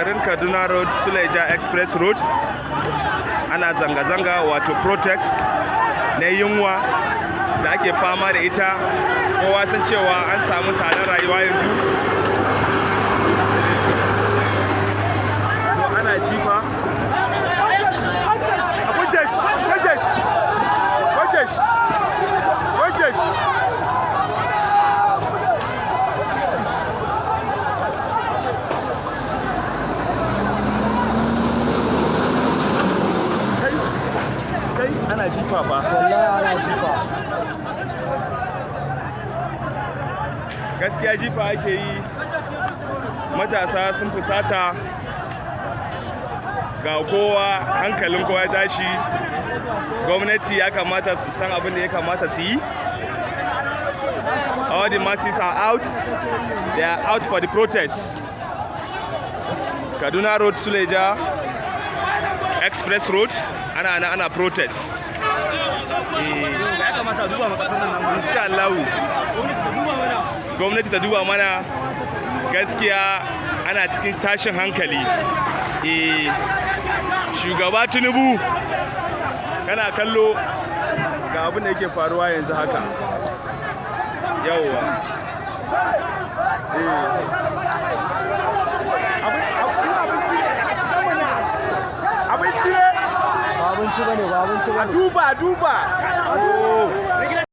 garin Kaduna Road, Suleja Express Road, ana zanga-zanga wato protest na yunwa da ake fama da ita. Kowa san cewa an samu tsadar rayuwa yanzu. To ana jifa. Ana jifa fa. Wallahi ana jifa. Gaskiya jifa ake yi. Matasa sun fusata. Ga kowa hankalin kowa ya tashi. Gwamnati ya kamata su san abin da ya kamata su yi. All the masses are out. They are out for the protest. Kaduna Road, Suleja Express Road. Ana protest. Ya kamata duba ma kasar nan. Insha Allah. Gwamnati ta duba mana, gaskiya ana cikin tashin hankali. Shugaba Tinubu kana kallo ga abin da yake faruwa yanzu haka. Yawwa. Abinci ne? Ba abinci bane, ba abinci bane. Duba.